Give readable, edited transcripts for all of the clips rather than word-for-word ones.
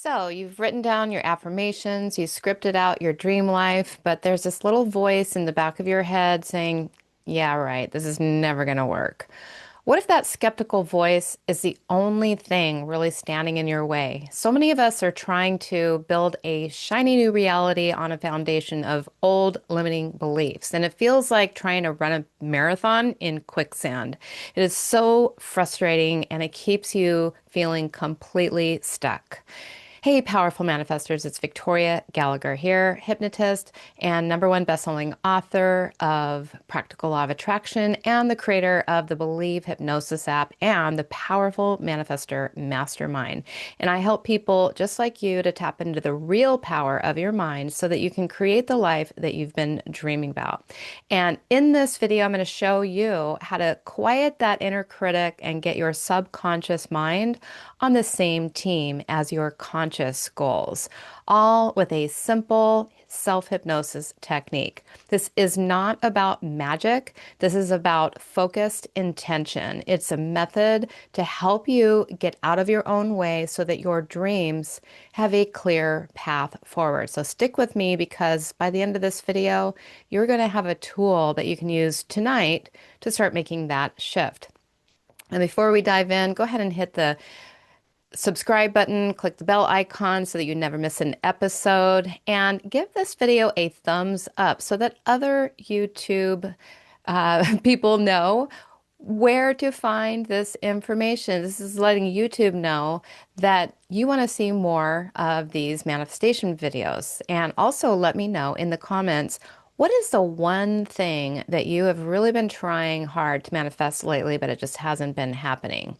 So, you've written down your affirmations, you scripted out your dream life, but there's this little voice in the back of your head saying, yeah, right, this is never going to work. What if that skeptical voice is the only thing really standing in your way? So many of us are trying to build a shiny new reality on a foundation of old limiting beliefs, and it feels like trying to run a marathon in quicksand. It is so frustrating and it keeps you feeling completely stuck. Hey, powerful manifestors, it's Victoria Gallagher here, hypnotist and number one bestselling author of Practical Law of Attraction and the creator of the Believe Hypnosis app and the Powerful Manifestor Mastermind. And I help people just like you to tap into the real power of your mind so that you can create the life that you've been dreaming about. And in this video, I'm going to show you how to quiet that inner critic and get your subconscious mind on the same team as your conscious goals, all with a simple self-hypnosis technique. This is not about magic. This is about focused intention. It's a method to help you get out of your own way so that your dreams have a clear path forward. So stick with me because by the end of this video, you're going to have a tool that you can use tonight to start making that shift. And before we dive in, go ahead and hit the subscribe button, click the bell icon so that you never miss an episode, and give this video a thumbs up so that other YouTube people know where to find this information. This is letting YouTube know that you want to see more of these manifestation videos. And also let me know in the comments, what is the one thing that you have really been trying hard to manifest lately, but it just hasn't been happening?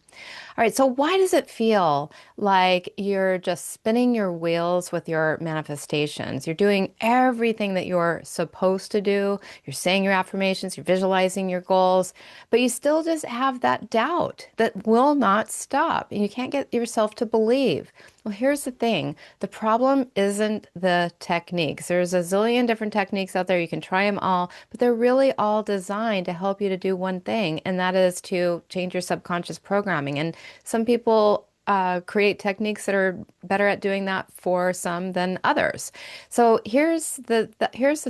All right, so why does it feel like you're just spinning your wheels with your manifestations? You're doing everything that you're supposed to do. You're saying your affirmations, you're visualizing your goals, but you still just have that doubt that will not stop, and you can't get yourself to believe. Well, here's the thing. The problem isn't the techniques. There's a zillion different techniques out there. You can try them all, but they're really all designed to help you to do one thing, and that is to change your subconscious programming. And some people create techniques that are better at doing that for some than others. So here's the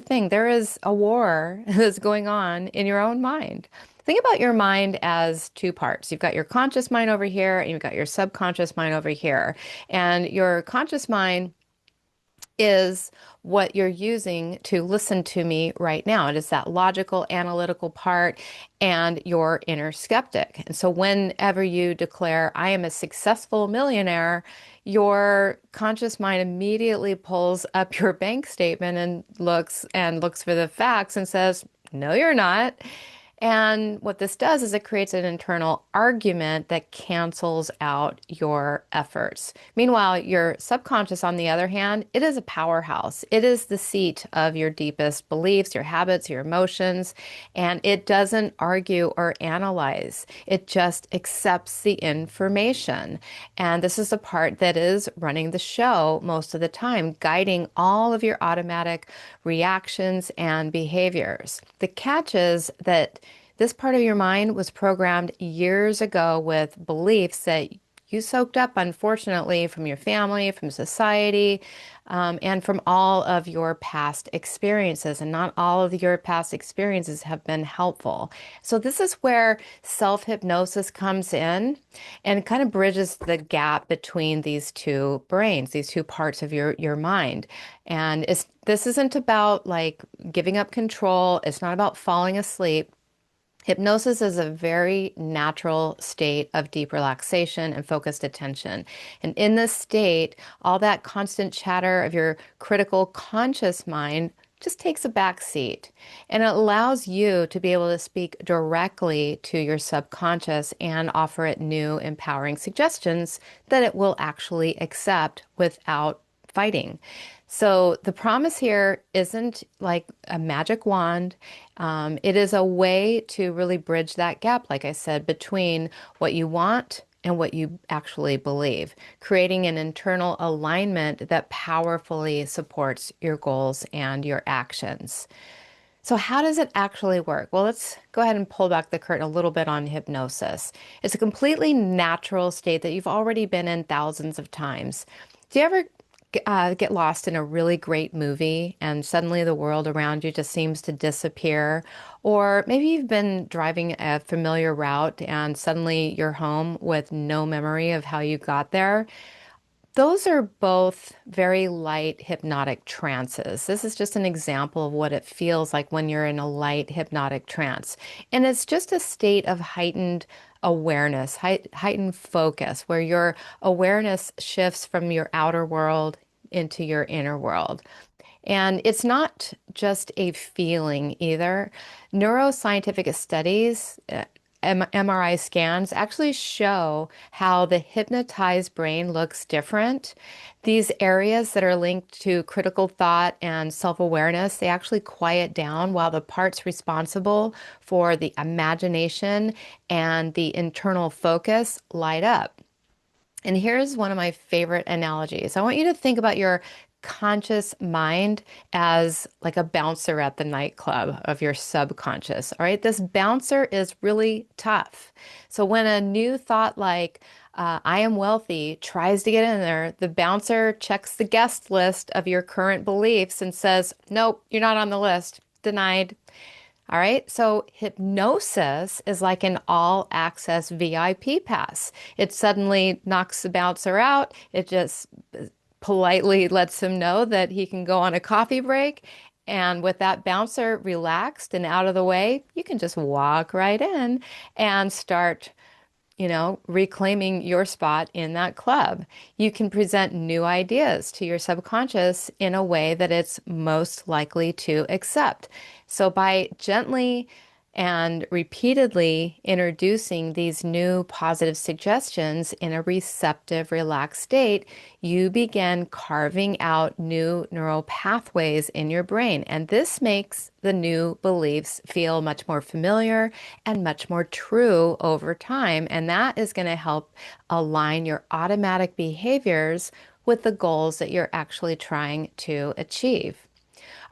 thing. There is a war that's going on in your own mind. Think about your mind as two parts. You've got your conscious mind over here, and you've got your subconscious mind over here. And your conscious mind is what you're using to listen to me right now. It is that logical, analytical part and your inner skeptic. And so whenever you declare, I am a successful millionaire, your conscious mind immediately pulls up your bank statement and looks for the facts and says, no, you're not. And what this does is it creates an internal argument that cancels out your efforts. Meanwhile, your subconscious, on the other hand, it is a powerhouse. It is the seat of your deepest beliefs, your habits, your emotions, and it doesn't argue or analyze. It just accepts the information. And this is the part that is running the show most of the time, guiding all of your automatic reactions and behaviors. The catch is that this part of your mind was programmed years ago with beliefs that you soaked up, unfortunately, from your family, from society, and from all of your past experiences. And not all of your past experiences have been helpful. So this is where self-hypnosis comes in and kind of bridges the gap between these two brains, these two parts of your mind. And this isn't about like giving up control. It's not about falling asleep. Hypnosis is a very natural state of deep relaxation and focused attention. And in this state, all that constant chatter of your critical conscious mind just takes a back seat. And it allows you to be able to speak directly to your subconscious and offer it new empowering suggestions that it will actually accept without fighting. So the promise here isn't like a magic wand. It is a way to really bridge that gap, like I said, between what you want and what you actually believe, creating an internal alignment that powerfully supports your goals and your actions. So how does it actually work? Well, let's go ahead and pull back the curtain a little bit on hypnosis. It's a completely natural state that you've already been in thousands of times. Do you ever get lost in a really great movie and suddenly the world around you just seems to disappear? Or maybe you've been driving a familiar route and suddenly you're home with no memory of how you got there. Those are both very light hypnotic trances. This is just an example of what it feels like when you're in a light hypnotic trance. And it's just a state of heightened awareness, heightened focus, where your awareness shifts from your outer world into your inner world. And it's not just a feeling either. Neuroscientific studies, MRI scans actually show how the hypnotized brain looks different. These areas that are linked to critical thought and self-awareness, they actually quiet down while the parts responsible for the imagination and the internal focus light up. And here's one of my favorite analogies. I want you to think about your conscious mind as like a bouncer at the nightclub of your subconscious. All right. This bouncer is really tough. So when a new thought like, I am wealthy tries to get in there, the bouncer checks the guest list of your current beliefs and says, nope, you're not on the list. Denied. All right. So hypnosis is like an all access VIP pass. It suddenly knocks the bouncer out. It just politely lets him know that he can go on a coffee break. And with that bouncer relaxed and out of the way, you can just walk right in and start reclaiming your spot in that club. You can present new ideas to your subconscious in a way that it's most likely to accept. So by gently and repeatedly introducing these new positive suggestions in a receptive, relaxed state, you begin carving out new neural pathways in your brain. And this makes the new beliefs feel much more familiar and much more true over time. And that is going to help align your automatic behaviors with the goals that you're actually trying to achieve.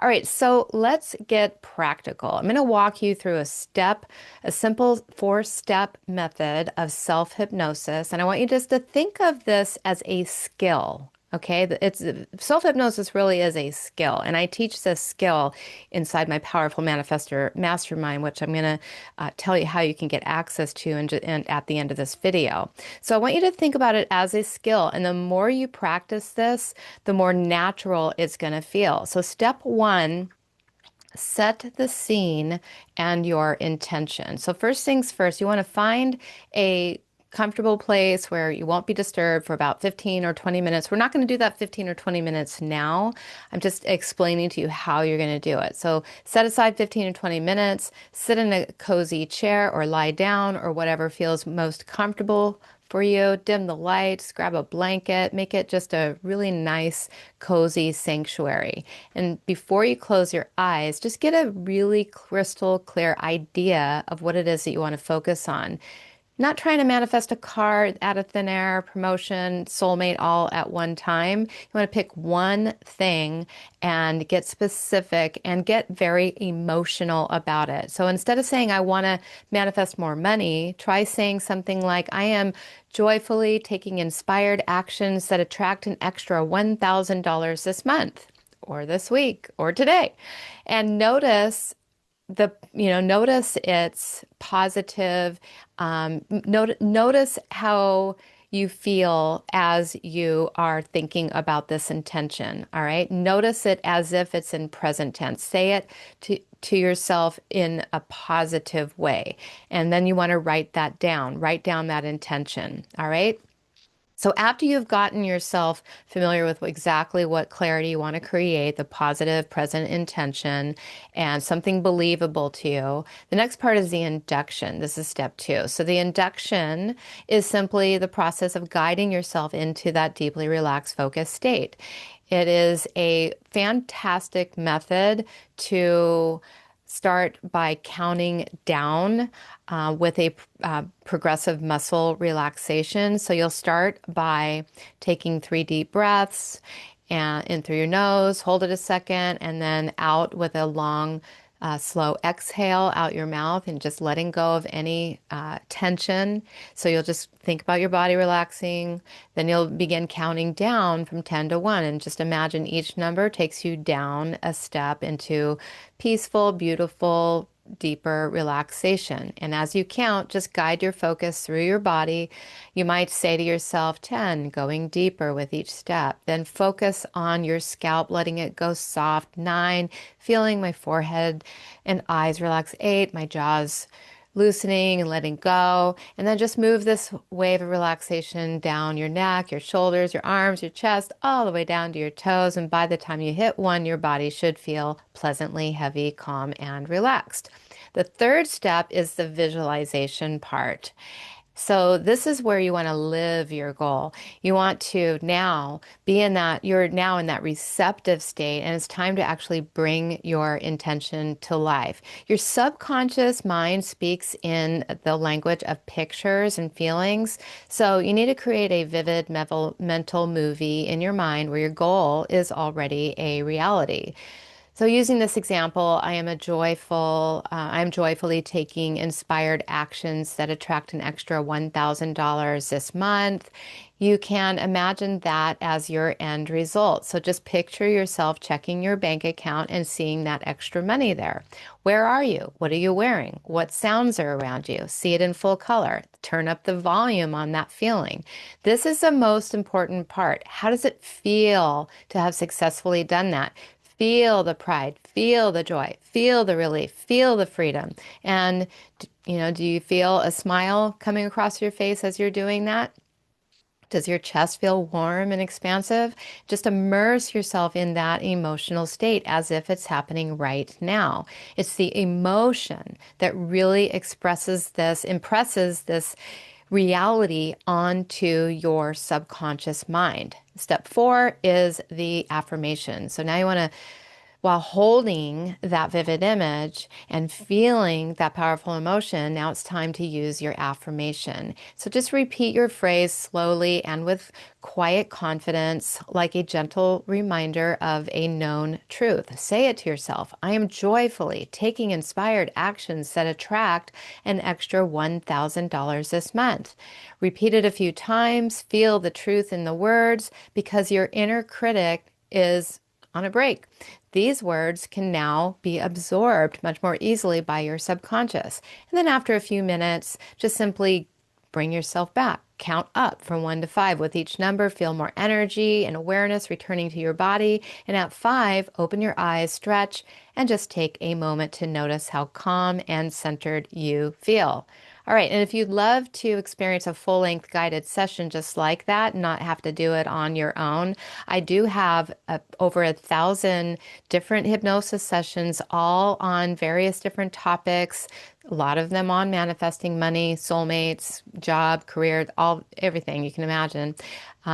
All right, so let's get practical. I'm going to walk you through a simple 4-step method of self-hypnosis. And I want you just to think of this as a skill. Okay, it's self-hypnosis really is a skill, and I teach this skill inside my Powerful Manifestor Mastermind, which I'm going to tell you how you can get access to and at the end of this video. So I want you to think about it as a skill, and the more you practice this, the more natural it's going to feel. So step one, set the scene and your intention. So first things first, you want to find a comfortable place where you won't be disturbed for about 15 or 20 minutes. We're not going to do that 15 or 20 minutes now. I'm just explaining to you how you're going to do it. So set aside 15 or 20 minutes, sit in a cozy chair or lie down or whatever feels most comfortable for you. Dim the lights, grab a blanket, make it just a really nice, cozy sanctuary. And before you close your eyes, just get a really crystal clear idea of what it is that you want to focus on. Not trying to manifest a car out of thin air, promotion, soulmate all at one time. You want to pick one thing and get specific and get very emotional about it. So instead of saying, I want to manifest more money, try saying something like, I am joyfully taking inspired actions that attract an extra $1,000 this month or this week or today. And notice it's positive. Notice how you feel as you are thinking about this intention. All right. Notice it as if it's in present tense. Say it to yourself in a positive way. And then you want to write that down. Write down that intention. All right. So after you've gotten yourself familiar with exactly what clarity you want to create, the positive present intention, and something believable to you, the next part is the induction. This is step 2. So the induction is simply the process of guiding yourself into that deeply relaxed, focused state. It is a fantastic method to start by counting down with a progressive muscle relaxation. So you'll start by taking 3 deep breaths and in through your nose, hold it a second, and then out with a long slow exhale out your mouth and just letting go of any tension. So you'll just think about your body relaxing. Then you'll begin counting down from 10 to 1. And just imagine each number takes you down a step into peaceful, beautiful, deeper relaxation. And as you count, just guide your focus through your body. You might say to yourself 10, going deeper with each step. Then focus on your scalp, letting it go soft. 9, feeling my forehead and eyes relax. 8, my jaws loosening and letting go. And then just move this wave of relaxation down your neck, your shoulders, your arms, your chest, all the way down to your toes. And by the time you hit 1, your body should feel pleasantly heavy, calm, and relaxed. The third step is the visualization part. So this is where you want to live your goal. You want to now be in that, you're now in that receptive state, and it's time to actually bring your intention to life. Your subconscious mind speaks in the language of pictures and feelings. So you need to create a vivid mental movie in your mind where your goal is already a reality. So using this example, I'm joyfully taking inspired actions that attract an extra $1,000 this month. You can imagine that as your end result. So just picture yourself checking your bank account and seeing that extra money there. Where are you? What are you wearing? What sounds are around you? See it in full color. Turn up the volume on that feeling. This is the most important part. How does it feel to have successfully done that? Feel the pride, feel the joy, feel the relief, feel the freedom. And, do you feel a smile coming across your face as you're doing that? Does your chest feel warm and expansive? Just immerse yourself in that emotional state as if it's happening right now. It's the emotion that really impresses this reality onto your subconscious mind. Step 4 is the affirmation. So now you want to, while holding that vivid image and feeling that powerful emotion, now it's time to use your affirmation. So just repeat your phrase slowly and with quiet confidence, like a gentle reminder of a known truth. Say it to yourself. I am joyfully taking inspired actions that attract an extra $1,000 this month. Repeat it a few times. Feel the truth in the words because your inner critic is on a break. These words can now be absorbed much more easily by your subconscious. And then after a few minutes, just simply bring yourself back. Count up from 1 to 5. With each number, feel more energy and awareness returning to your body. And at 5, open your eyes, stretch, and just take a moment to notice how calm and centered you feel. All right, and if you'd love to experience a full-length guided session just like that, and not have to do it on your own, I do have over 1,000 different hypnosis sessions, all on various different topics, a lot of them on manifesting money, soulmates, job, career, everything you can imagine.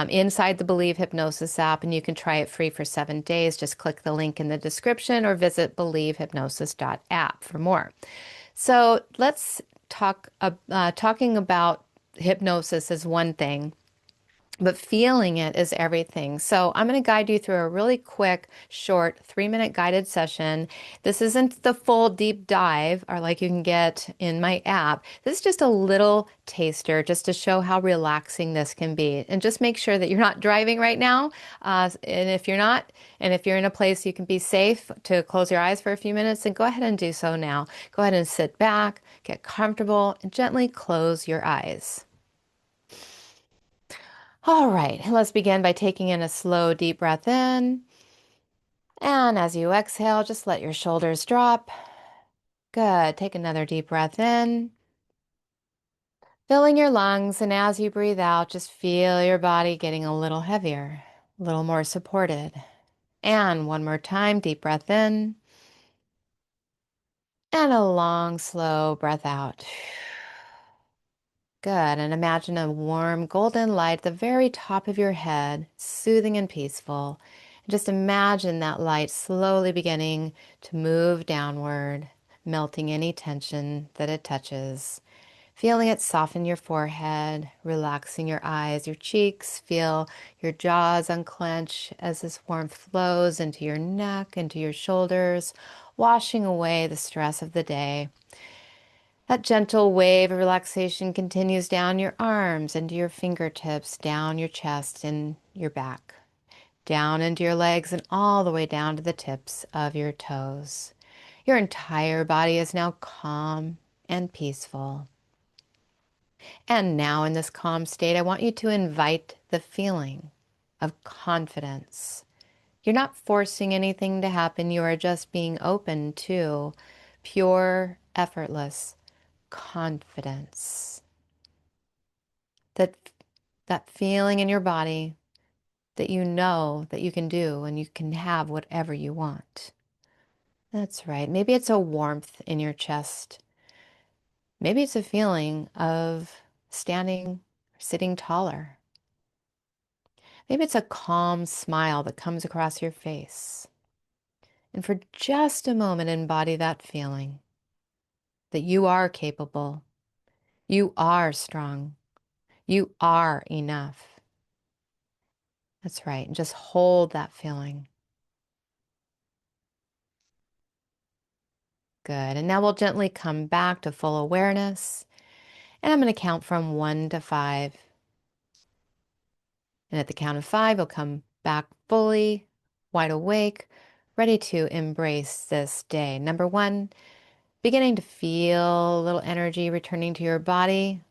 Inside the Believe Hypnosis app, and you can try it free for 7 days. Just click the link in the description or visit believehypnosis.app for more. So let's talking about hypnosis is one thing, but feeling it is everything. So I'm going to guide you through a really quick, short 3-minute guided session. This isn't the full deep dive or like you can get in my app. This is just a little taster just to show how relaxing this can be. And just make sure that you're not driving right now. And if you're not, and if you're in a place you can be safe to close your eyes for a few minutes, then go ahead and do so now. Go ahead and sit back, get comfortable, and gently close your eyes. All right, let's begin by taking in a slow, deep breath in. And as you exhale, just let your shoulders drop. Good. Take another deep breath in, filling your lungs. And as you breathe out, just feel your body getting a little heavier, a little more supported. And one more time, deep breath in. And a long, slow breath out. Good. And imagine a warm golden light at the very top of your head, soothing and peaceful. Just imagine that light slowly beginning to move downward, melting any tension that it touches. Feeling it soften your forehead, relaxing your eyes, your cheeks. Feel your jaws unclench as this warmth flows into your neck, into your shoulders, washing away the stress of the day. That gentle wave of relaxation continues down your arms, into your fingertips, down your chest and your back, down into your legs, and all the way down to the tips of your toes. Your entire body is now calm and peaceful. And now, in this calm state, I want you to invite the feeling of confidence. You're not forcing anything to happen, you are just being open to pure, effortless confidence. That, that feeling in your body that you know that you can do and you can have whatever you want. That's right. Maybe it's a warmth in your chest. Maybe it's a feeling of standing or sitting taller. Maybe it's a calm smile that comes across your face. And for just a moment, embody that feeling that you are capable, you are strong, you are enough. That's right. And just hold that feeling. Good. And now we'll gently come back to full awareness. And I'm going to count from 1 to 5. And at the count of 5, you'll come back fully, wide awake, ready to embrace this day. Number 1, beginning to feel a little energy returning to your body.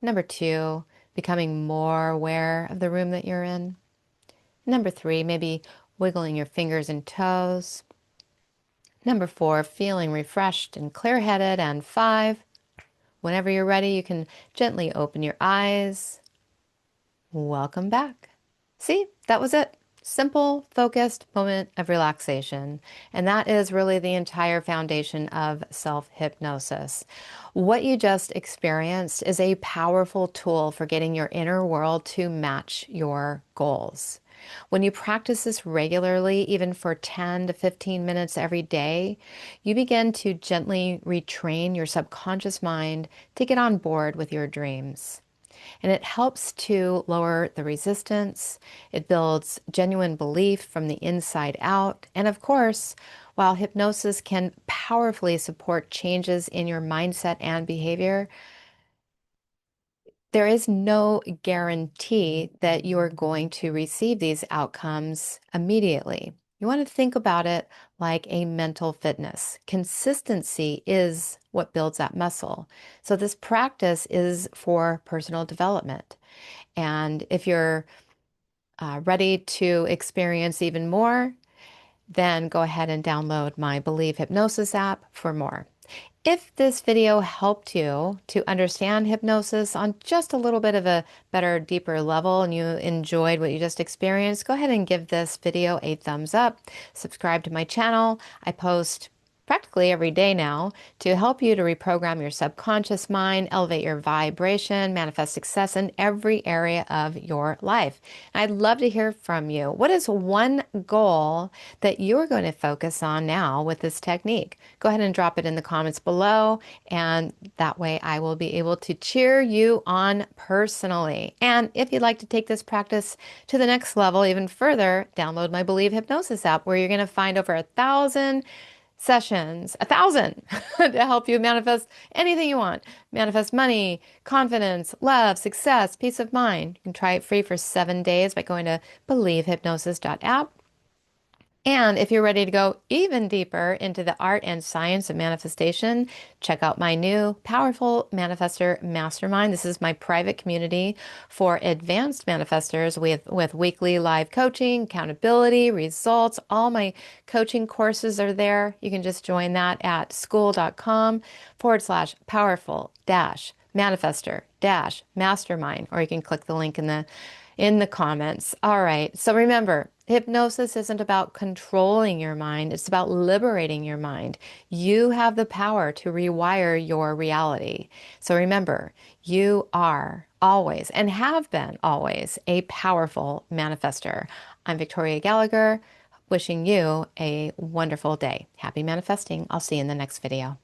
Number 2, becoming more aware of the room that you're in. Number 3, maybe wiggling your fingers and toes. Number 4, feeling refreshed and clear-headed. And 5, whenever you're ready, you can gently open your eyes. Welcome back. See, that was it. Simple, focused moment of relaxation. And that is really the entire foundation of self-hypnosis. What you just experienced is a powerful tool for getting your inner world to match your goals. When you practice this regularly, even for 10 to 15 minutes every day, you begin to gently retrain your subconscious mind to get on board with your dreams. And it helps to lower the resistance. It builds genuine belief from the inside out. And of course, while hypnosis can powerfully support changes in your mindset and behavior, there is no guarantee that you are going to receive these outcomes immediately. You want to think about it like a mental fitness. Consistency is what builds that muscle. So this practice is for personal development. And if you're ready to experience even more, then go ahead and download my Believe Hypnosis app for more. If this video helped you to understand hypnosis on just a little bit of a better, deeper level, and you enjoyed what you just experienced, go ahead and give this video a thumbs up. Subscribe to my channel. I post practically every day now to help you to reprogram your subconscious mind, elevate your vibration, manifest success in every area of your life. And I'd love to hear from you. What is one goal that you're going to focus on now with this technique? Go ahead and drop it in the comments below, and that way I will be able to cheer you on personally. And if you'd like to take this practice to the next level even further, download my Believe Hypnosis app, where you're going to find over 1,000 sessions, 1,000 to help you manifest anything you want. Manifest money, confidence, love, success, peace of mind. You can try it free for 7 days by going to believehypnosis.app. And if you're ready to go even deeper into the art and science of manifestation, check out my new Powerful Manifestor Mastermind. This is my private community for advanced manifestors with weekly live coaching, accountability, results. All my coaching courses are there. You can just join that at school.com/powerful manifestor mastermind, or you can click the link in the comments. All right. So remember, hypnosis isn't about controlling your mind. It's about liberating your mind. You have the power to rewire your reality. So remember, you are always and have been always a powerful manifester. I'm Victoria Gallagher, wishing you a wonderful day. Happy manifesting. I'll see you in the next video.